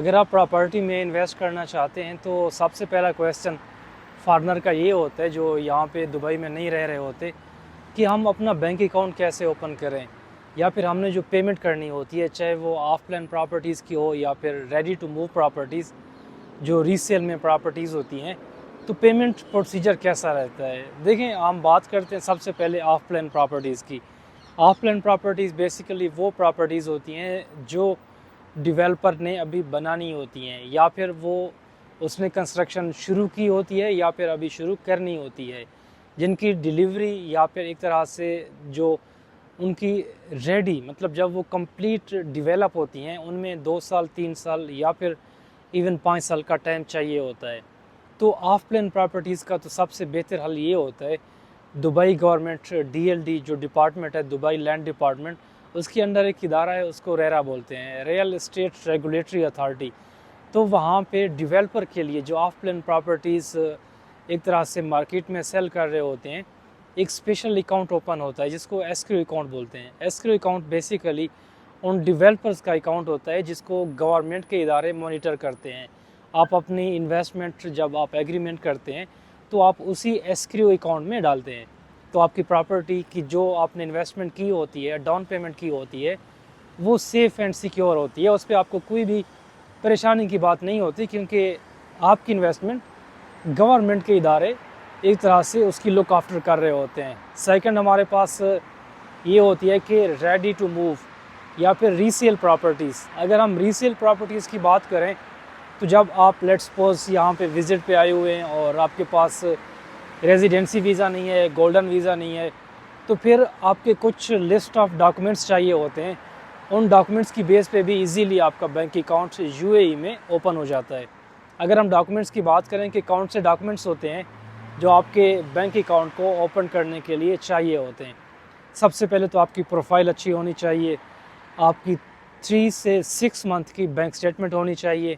अगर आप प्रॉपर्टी में इन्वेस्ट करना चाहते हैं तो सबसे पहला क्वेश्चन फार्मर का ये होता है, जो यहाँ पे दुबई में नहीं रह रहे होते, कि हम अपना बैंक अकाउंट कैसे ओपन करें, या फिर हमने जो पेमेंट करनी होती है, चाहे वो ऑफ प्लान प्रॉपर्टीज़ की हो या फिर रेडी टू मूव प्रॉपर्टीज़ जो रीसेल में प्रॉपर्टीज़ होती हैं, तो पेमेंट प्रोसीजर कैसा रहता है। देखें, हम बात करते हैं सबसे पहले ऑफ प्लान प्रॉपर्टीज़ की। ऑफ प्लान प्रॉपर्टीज़ बेसिकली वो प्रॉपर्टीज़ होती हैं जो डेवलपर ने अभी बनानी होती हैं, या फिर वो उसने कंस्ट्रक्शन शुरू की होती है या फिर अभी शुरू करनी होती है, जिनकी डिलीवरी या फिर एक तरह से जो उनकी रेडी, मतलब जब वो कंप्लीट डेवलप होती हैं उनमें 2 साल 3 साल या फिर इवन 5 साल का टाइम चाहिए होता है। तो ऑफ प्लान प्रॉपर्टीज़ का तो सबसे बेहतर हल ये होता है, दुबई गवर्नमेंट DLD जो डिपार्टमेंट है, दुबई लैंड डिपार्टमेंट, उसके अंडर एक इदारा है, उसको रेरा बोलते हैं, रियल इस्टेट रेगुलेटरी अथॉरिटी। तो वहाँ पे डेवलपर के लिए जो ऑफ प्लान प्रॉपर्टीज़ एक तरह से मार्केट में सेल कर रहे होते हैं, एक स्पेशल अकाउंट ओपन होता है जिसको एस्क्रो अकाउंट बोलते हैं। एस्क्रो अकाउंट बेसिकली उन डेवलपर्स का अकाउंट होता है जिसको गवर्नमेंट के इदारे मॉनिटर करते हैं। आप अपनी इन्वेस्टमेंट जब आप एग्रीमेंट करते हैं तो आप उसी एस्क्रो अकाउंट में डालते हैं। तो आपकी प्रॉपर्टी की जो आपने इन्वेस्टमेंट की होती है, डाउन पेमेंट की होती है, वो सेफ़ एंड सिक्योर होती है। उस पर आपको कोई भी परेशानी की बात नहीं होती, क्योंकि आपकी इन्वेस्टमेंट गवर्नमेंट के इदारे एक तरह से उसकी लुक आफ्टर कर रहे होते हैं। सेकंड, हमारे पास ये होती है कि रेडी टू मूव या फिर रीसेल प्रॉपर्टीज़। अगर हम रीसेल प्रॉपर्टीज़ की बात करें तो जब आप लेट्स सपोज यहाँ पे विज़िट पे आए हुए हैं और आपके पास रेजिडेंसी वीज़ा नहीं है, गोल्डन वीज़ा नहीं है, तो फिर आपके कुछ लिस्ट ऑफ डॉक्यूमेंट्स चाहिए होते हैं। उन डॉक्यूमेंट्स की बेस पे भी इजीली आपका बैंक अकाउंट UAE में ओपन हो जाता है। अगर हम डॉक्यूमेंट्स की बात करें कि कौन से डॉक्यूमेंट्स होते हैं जो आपके बैंक अकाउंट को ओपन करने के लिए चाहिए होते हैं, सबसे पहले तो आपकी प्रोफाइल अच्छी होनी चाहिए, आपकी 3 से 6 मंथ की बैंक स्टेटमेंट होनी चाहिए।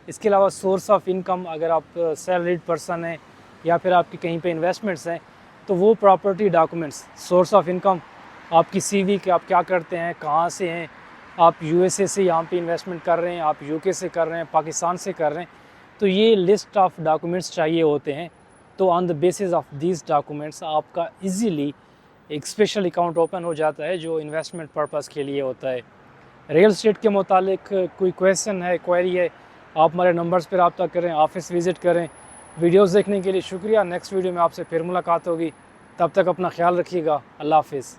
इसके अलावा सोर्स ऑफ इनकम, अगर आप सैलरीड पर्सन हैं या फिर आपकी कहीं पे इन्वेस्टमेंट्स हैं, तो वो property documents, source of income, आपकी CV कि आप क्या करते हैं, कहाँ से हैं, आप USA से यहाँ पे इन्वेस्टमेंट कर रहे हैं, आप UK से कर रहे हैं, पाकिस्तान से कर रहे हैं, तो ये लिस्ट ऑफ डॉक्यूमेंट्स चाहिए होते हैं। तो on the basis of these documents आपका इजीली एक स्पेशल अकाउंट ओपन हो जाता है जो इन्वेस्टमेंट पर्पस के लिए होता है। रियल एस्टेट के मुतालिक कोई क्वेश्चन है, क्वेरी है, आप हमारे नंबर्स पर रब्ता करें, ऑफिस विज़िट करें। वीडियोस देखने के लिए शुक्रिया। नेक्स्ट वीडियो में आपसे फिर मुलाकात होगी, तब तक अपना ख्याल रखिएगा। अल्लाह हाफिज़।